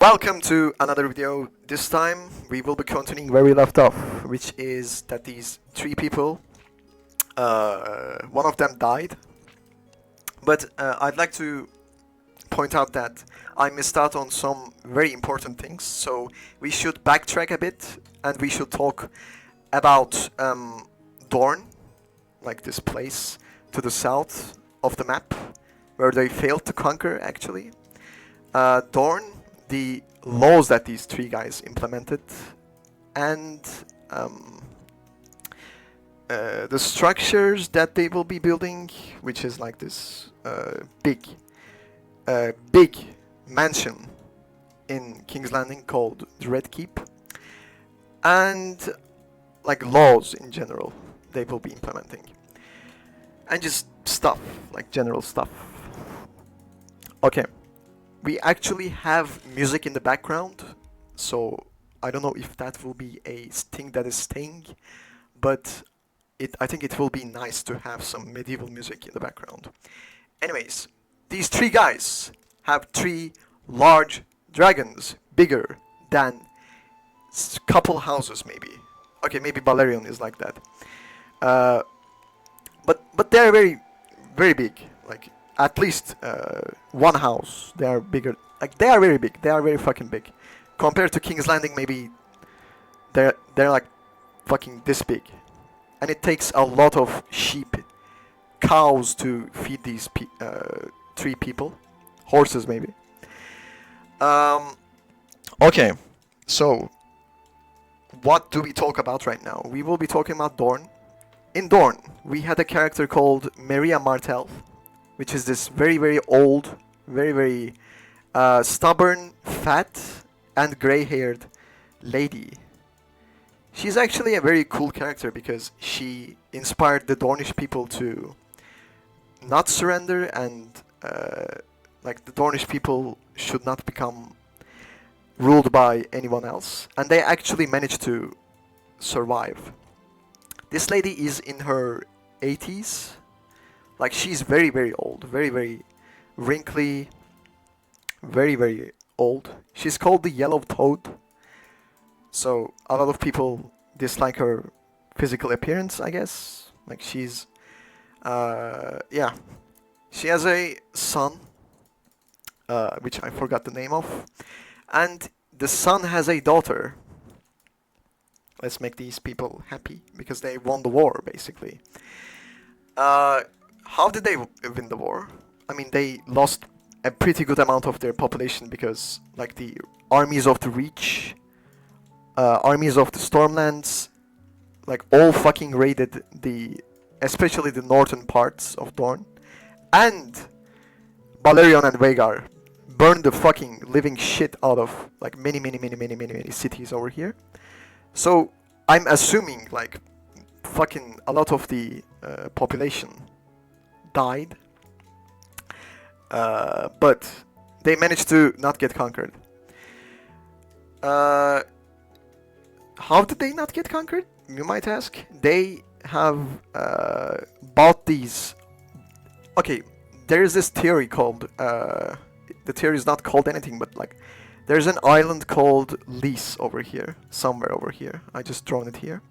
Welcome to another video. This time we will be continuing where we left off, which is that these three people, one of them died, but I'd like to point out that I missed out on some very important things, so we should backtrack a bit and we should talk about Dorn, like this place to the south of the map, where they failed to conquer actually. Dorn, the laws that these three guys implemented, and the structures that they will be building, which is like this big mansion in King's Landing called the Red Keep, and like laws in general they will be implementing, and just stuff, like general stuff. Okay. We actually have music in the background, so I don't know if that will be a thing that is staying, but I think it will be nice to have some medieval music in the background. Anyways, these three guys have three large dragons, bigger than couple houses maybe. Okay, maybe Balerion is like that. But they're very big, like at least one house. They are bigger. Like they are very big. They are very fucking big. Compared to King's Landing, maybe they're like fucking this big, and it takes a lot of sheep, cows to feed these three people, horses maybe. Okay, so what do we talk about right now? We will be talking about Dorn. In Dorn, we had a character called Maria Martel, which is this very old, very stubborn, fat, and gray-haired lady. She's actually a very cool character because she inspired the Dornish people to not surrender, and like the Dornish people should not become ruled by anyone else, and they actually managed to survive. This lady is in her 80s. Like she's very old, very wrinkly, very old. She's called the Yellow Toad, so a lot of people dislike her physical appearance, I guess. Like she's, yeah, she has a son, which I forgot the name of, and the son has a daughter. Let's make these people happy because they won the war, basically. How did they win the war? I mean, they lost a pretty good amount of their population because, like, the armies of the Reach, armies of the Stormlands, like, all fucking raided especially the northern parts of Dorne, and Balerion and Vhagar burned the fucking living shit out of, like, many cities over here. So, I'm assuming, like, fucking a lot of the population died, but they managed to not get conquered. How did they not get conquered, you might ask? They have bought these. Okay, there is this theory called the theory is not called anything, but like there's an island called Lys over here, somewhere over here. I just drawn it here.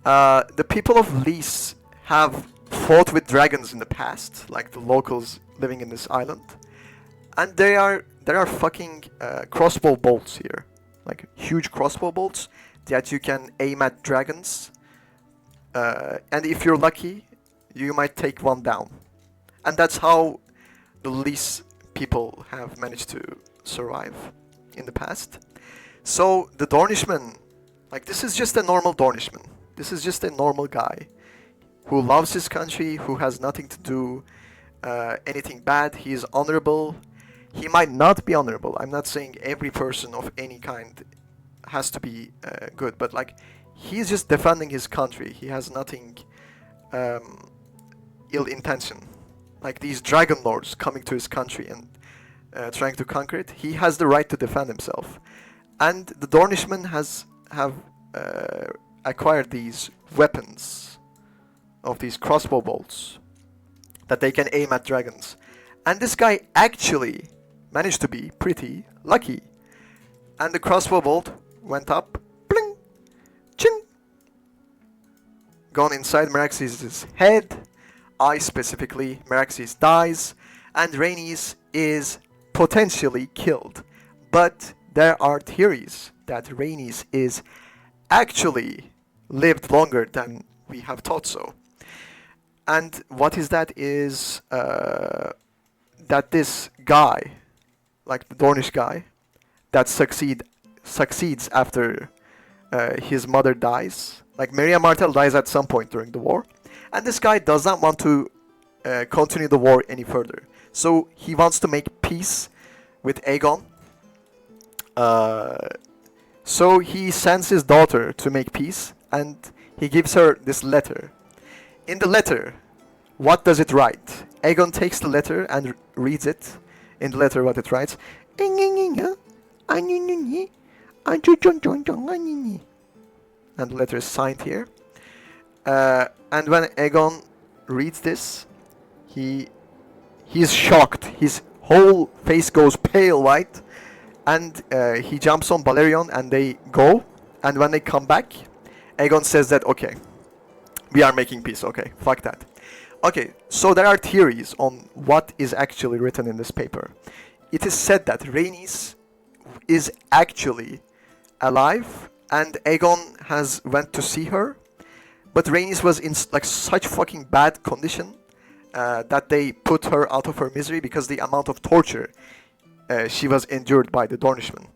The people of Lys have fought with dragons in the past, like the locals living in this island, and there are fucking crossbow bolts here, like huge crossbow bolts that you can aim at dragons, and if you're lucky, you might take one down, and that's how the Lys people have managed to survive in the past. So the Dornishman, like this is just a normal Dornishman. This is just a normal guy who loves his country, who has nothing to do anything bad. He is honorable. He might not be honorable. I'm not saying every person of any kind has to be good, but like he's just defending his country. He has nothing ill intention. Like these dragon lords coming to his country and trying to conquer it, he has the right to defend himself. And the Dornishmen have acquired these weapons of these crossbow bolts that they can aim at dragons. And this guy actually managed to be pretty lucky and the crossbow bolt went up, bling, chin, gone inside Meraxes' head. I specifically, Meraxes dies, and Rhaenys is potentially killed. But there are theories that Rhaenys is actually lived longer than we have thought so. And what is that is that this guy, like the Dornish guy, that succeeds after his mother dies. Like Maria Martell dies at some point during the war, and this guy does not want to continue the war any further. So he wants to make peace with Aegon. So he sends his daughter to make peace, and he gives her this letter. In the letter, what does it write? Aegon takes the letter and reads it. In the letter, what it writes. And the letter is signed here. And when Aegon reads this, he's shocked. His whole face goes pale white, and he jumps on Balerion, and they go. And when they come back, Aegon says that, okay, we are making peace. Okay, fuck that. Okay, so there are theories on what is actually written in this paper. It is said that Rhaenys is actually alive, and Aegon has went to see her, but Rhaenys was in like such fucking bad condition that they put her out of her misery because the amount of torture she was endured by the Dornishmen.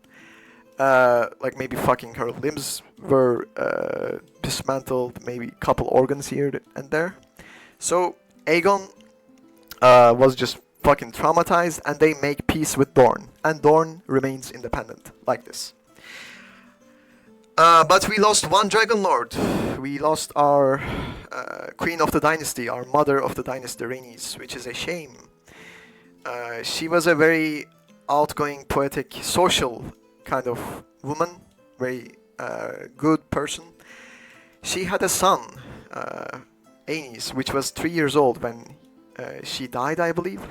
Like maybe fucking her limbs were dismantled, maybe a couple organs here and there. So Aegon was just fucking traumatized, and they make peace with Dorne, and Dorne remains independent, like this. But we lost one Dragon Lord. We lost our Queen of the Dynasty, our Mother of the Dynasty, Rhaenys, which is a shame. She was a very outgoing, poetic, social kind of woman, very good person. She had a son, Aenys, which was 3 years old when she died, I believe.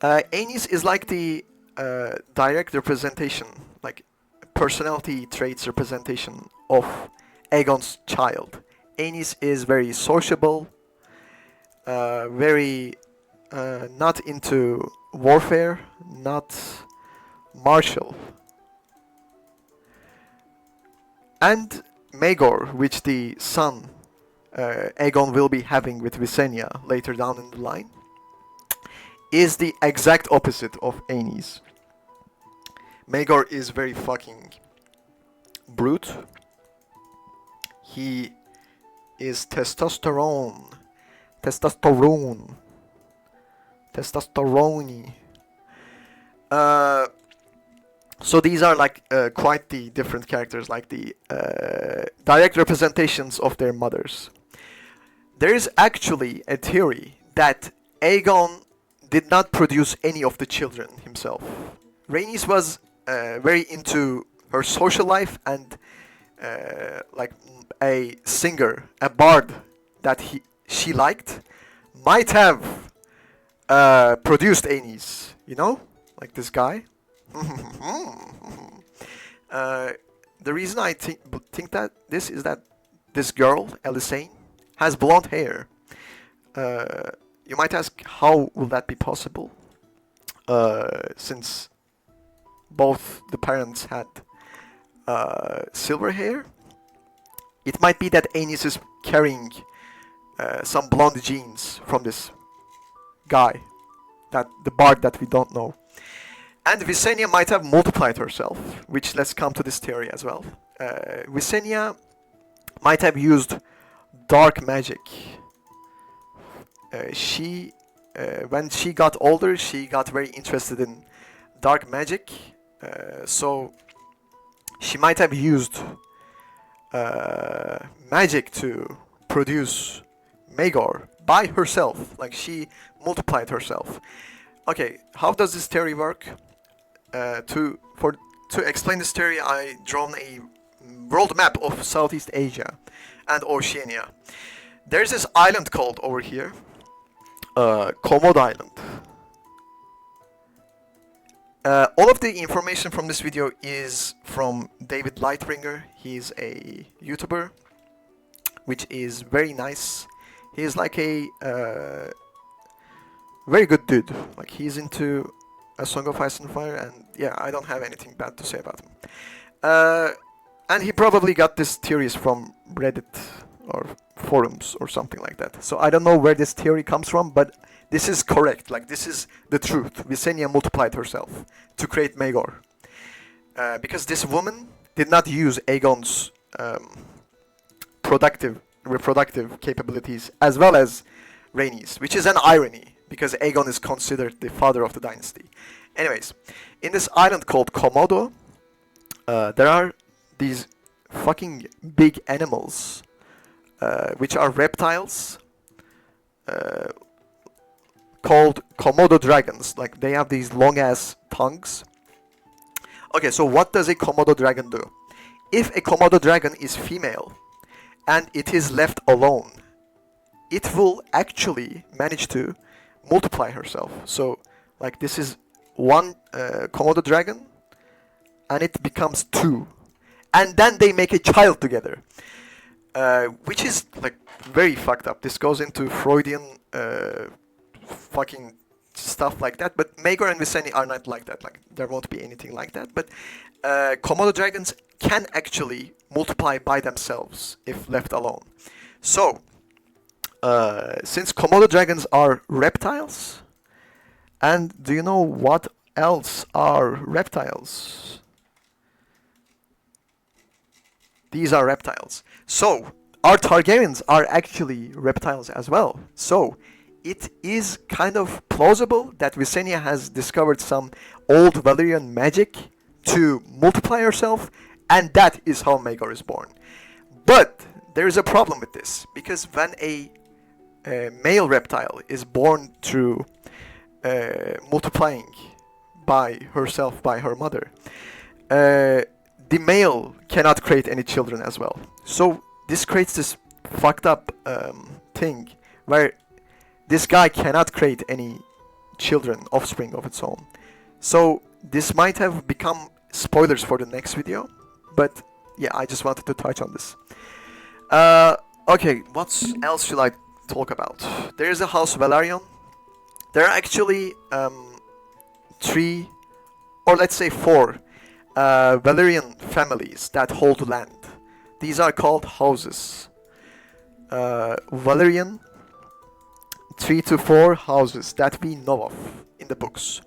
Aenys is like the direct representation, like personality traits representation of Aegon's child. Aenys is very sociable, very not into warfare, not martial. And Maegor, which the son Aegon will be having with Visenya later down in the line, is the exact opposite of Aenys. Maegor is very fucking brute. He is testosterone. So these are like quite the different characters, like the direct representations of their mothers. There is actually a theory that Aegon did not produce any of the children himself. Rhaenys was very into her social life, and like a singer, a bard that she liked might have produced Aenys, you know, like this guy. The reason I think that this is that this girl, Elisane, has blonde hair. You might ask, how will that be possible? Since both the parents had silver hair. It might be that Aenys is carrying some blonde genes from this guy, that the bard that we don't know. And Visenya might have multiplied herself, which, let's come to this theory as well. Visenya might have used dark magic. When she got older, she got very interested in dark magic. So she might have used magic to produce Maegor by herself. Like, she multiplied herself. Okay, how does this theory work? To explain this theory, I drawn a world map of Southeast Asia and Oceania. There's this island called over here, Komod Island. All of the information from this video is from David Lightbringer. He's a YouTuber, which is very nice. He's like a very good dude. Like, he's into A Song of Ice and Fire, and yeah, I don't have anything bad to say about him. And he probably got this theories from Reddit or forums or something like that. So I don't know where this theory comes from, but this is correct. Like, this is the truth. Visenya multiplied herself to create Maegor. Because this woman did not use Aegon's reproductive capabilities as well as Rhaenys, which is an irony, because Aegon is considered the father of the dynasty. Anyways, in this island called Komodo, there are these fucking big animals, which are reptiles, called Komodo dragons. Like, they have these long ass tongues. Okay, so what does a Komodo dragon do? If a Komodo dragon is female and it is left alone, it will actually manage to multiply herself. So, like, this is one Komodo dragon, and it becomes two, and then they make a child together, which is like very fucked up. This goes into Freudian fucking stuff like that. But Maegor and Visenya are not like that. Like, there won't be anything like that. But Komodo dragons can actually multiply by themselves if left alone. So, since Komodo dragons are reptiles, and do you know what else are reptiles? These are reptiles. So, our Targaryens are actually reptiles as well. So, it is kind of plausible that Visenya has discovered some old Valyrian magic to multiply herself, and that is how Maegor is born. But there is a problem with this, because when a male reptile is born through multiplying by herself, by her mother, the male cannot create any children as well. So this creates this fucked up thing where this guy cannot create any children, offspring of its own. So this might have become spoilers for the next video, but yeah, I just wanted to touch on this. Okay, what else should I talk about? There is a House Velaryon. There are actually 3, or let's say 4, Valyrian families that hold land. These are called houses. Valyrian 3 to 4 houses that we know of in the books.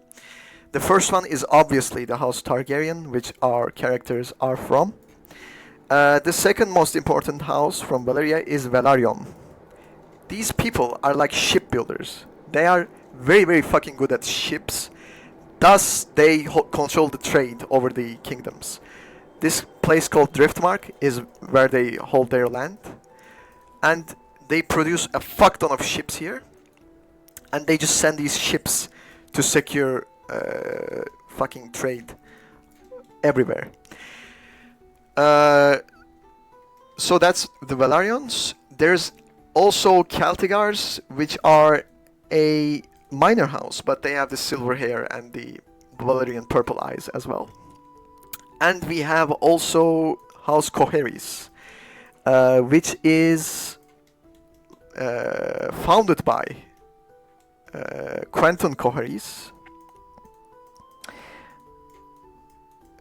The first one is obviously the House Targaryen, which our characters are from. The second most important house from Valyria is Velaryon. These people are like shipbuilders. They are very, very fucking good at ships. Thus, they control the trade over the kingdoms. This place called Driftmark is where they hold their land. And they produce a fuck ton of ships here. And they just send these ships to secure fucking trade everywhere. So that's the Velaryons. There's also Celtigars, which are a minor house, but they have the silver hair and the Valyrian purple eyes as well. And we have also House Coheris, which is founded by Quentin Coheris.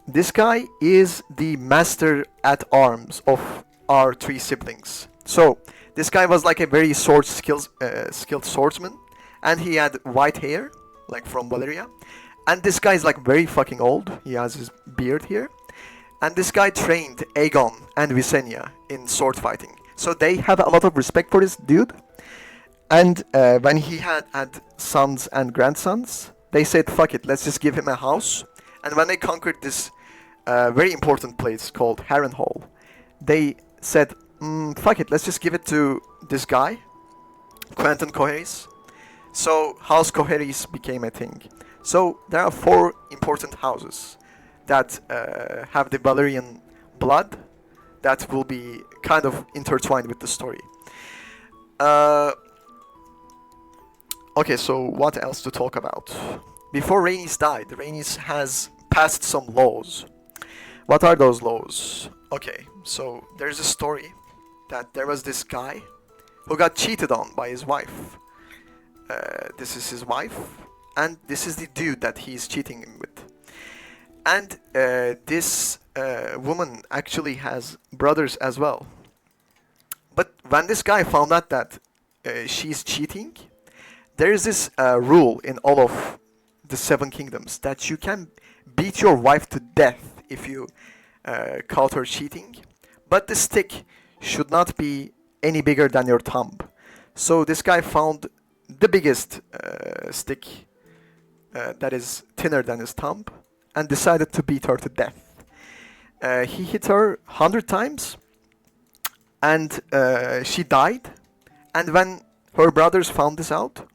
This guy is the master at arms of our 3 siblings. So this guy was like a very skilled swordsman, and he had white hair, like from Valyria. And this guy is like very fucking old. He has his beard here. And this guy trained Aegon and Visenya in sword fighting. So they have a lot of respect for this dude. And when he had sons and grandsons, they said, fuck it, let's just give him a house. And when they conquered this very important place called Harrenhal, they said, fuck it, let's just give it to this guy, Quentin Coheris. So House Coheris became a thing. So there are 4 important houses that have the Valyrian blood that will be kind of intertwined with the story. Okay, so what else to talk about? before Rhaenys died, Rhaenys has passed some laws. What are those laws? Okay, so there's a story that there was this guy who got cheated on by his wife. This is his wife, and this is the dude that he's cheating with. And this woman actually has brothers as well. But when this guy found out that she's cheating, there is this rule in all of the Seven Kingdoms that you can beat your wife to death if you caught her cheating, but the stick should not be any bigger than your thumb. So this guy found the biggest stick that is thinner than his thumb and decided to beat her to death. He hit her 100 times and she died. And when her brothers found this out,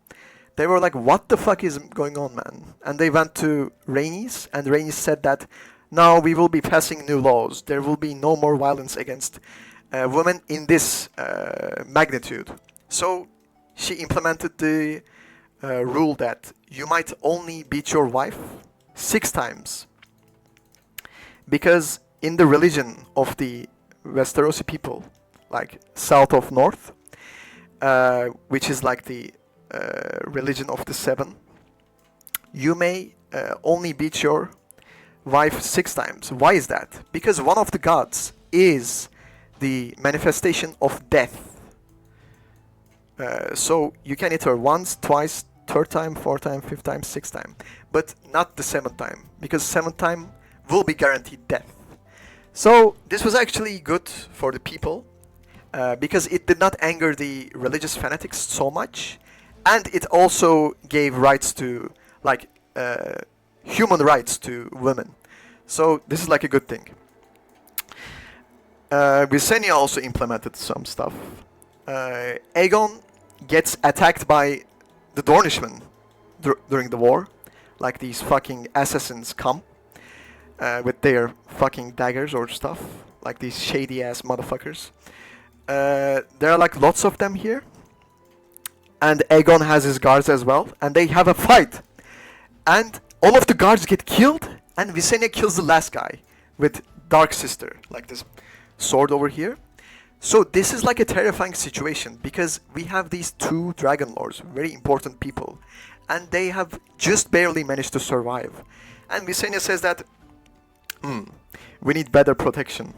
they were like, what the fuck is going on, man? And they went to Rhaenys, and Rhaenys said that, now we will be passing new laws. There will be no more violence against women in this magnitude. So she implemented the rule that you might only beat your wife 6 times. Because in the religion of the Westerosi people, like south of north, which is like the religion of the 7, you may only beat your wife 6 times. Why is that? Because one of the gods is the manifestation of death. So you can hit her once, twice, 3rd time, 4th time, 5th time, 6th time, but not the 7th time, because 7th time will be guaranteed death. So this was actually good for the people, because it did not anger the religious fanatics so much, and it also gave rights to, like, human rights to women. So this is like a good thing. Visenya also implemented some stuff. Aegon gets attacked by the Dornishmen during the war. Like, these fucking assassins come with their fucking daggers or stuff. Like these shady ass motherfuckers. There are like lots of them here. And Aegon has his guards as well. And they have a fight. And all of the guards get killed. And Visenya kills the last guy with Dark Sister. Like this sword over here. So this is like a terrifying situation. Because we have these 2 Dragon Lords. Very important people. And they have just barely managed to survive. And Visenya says that we need better protection.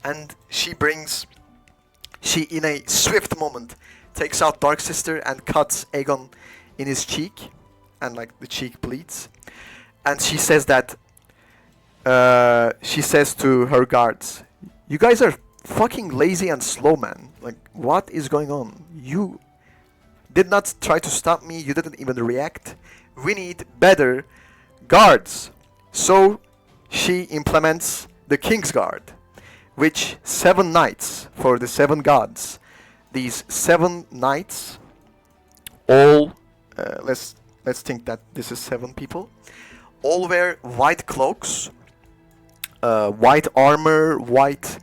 And she in a swift moment takes out Dark Sister and cuts Aegon in his cheek, and like the cheek bleeds. And she says that she says to her guards, "You guys are fucking lazy and slow, man. Like, what is going on? You did not try to stop me. You didn't even react. We need better guards." So she implements the King's Guard, which 7 knights for the 7 gods. These 7 knights, all let's think that this is 7 people, all wear white cloaks, white armor, white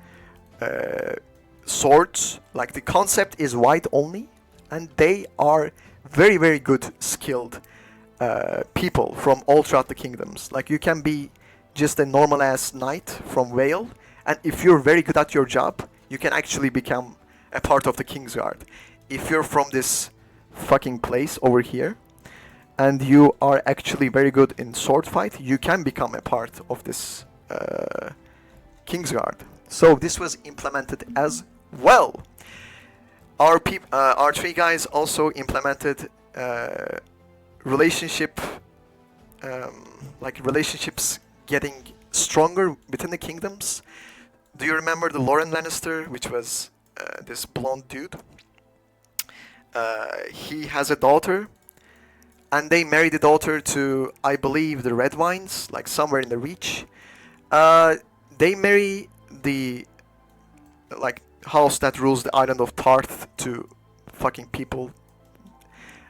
swords. Like, the concept is white only, and they are very, very good, skilled people from all throughout the kingdoms. Like, you can be just a normal ass knight from Vale, and if you're very good at your job, you can actually become a part of the King's Guard. If you're from this fucking place over here, and you are actually very good in sword fight, you can become a part of this King's Guard. So this was implemented as well. Our 3 guys also implemented relationships getting stronger within the kingdoms. Do you remember the Lauren Lannister, which was this blonde dude? He has a daughter, and they married the daughter to, I believe, the Redwynes, like somewhere in the Reach. They marry the house that rules the island of Tarth to fucking people.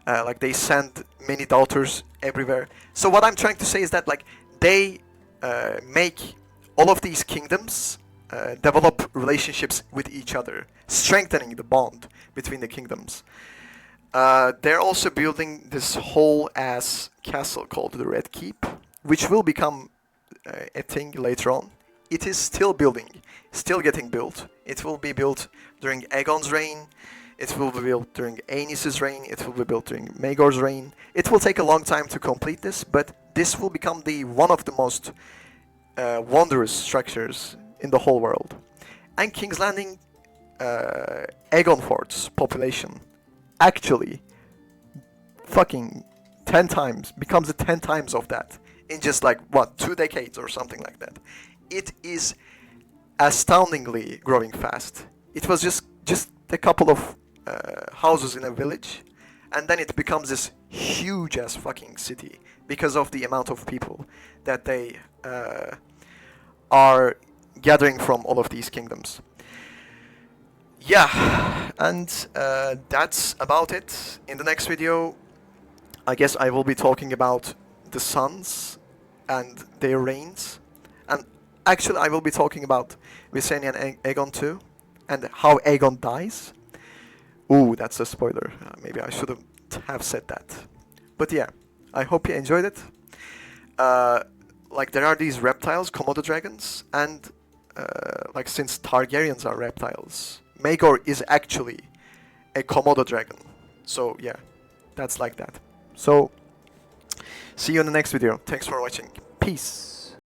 Like, they send many daughters everywhere. So what I'm trying to say is that, like, they make all of these kingdoms develop relationships with each other, strengthening the bond between the kingdoms. They're also building this whole ass castle called the Red Keep, which will become a thing later on. It is still building, still getting built. It will be built during Aegon's reign. It will be built during Aenys's reign. It will be built during Maegor's reign. It will take a long time to complete this, but this will become one of the most wondrous structures in the whole world. And King's Landing, Aegon Fort's population actually fucking 10 times becomes 10 times of that in just like what, 2 decades or something like that. It is astoundingly growing fast. It was just a couple of houses in a village, and then it becomes this huge ass fucking city because of the amount of people that they are gathering from all of these kingdoms. Yeah, and that's about it. In the next video, I guess I will be talking about the sons and their reigns. And actually, I will be talking about Visenya and Aegon too, and how Aegon dies. Ooh, that's a spoiler. Maybe I shouldn't have said that. But yeah, I hope you enjoyed it. Like, there are these reptiles, Komodo dragons, and like, since Targaryens are reptiles, Maegor is actually a Komodo dragon. So yeah, that's like that. So, see you in the next video. Thanks for watching. Peace.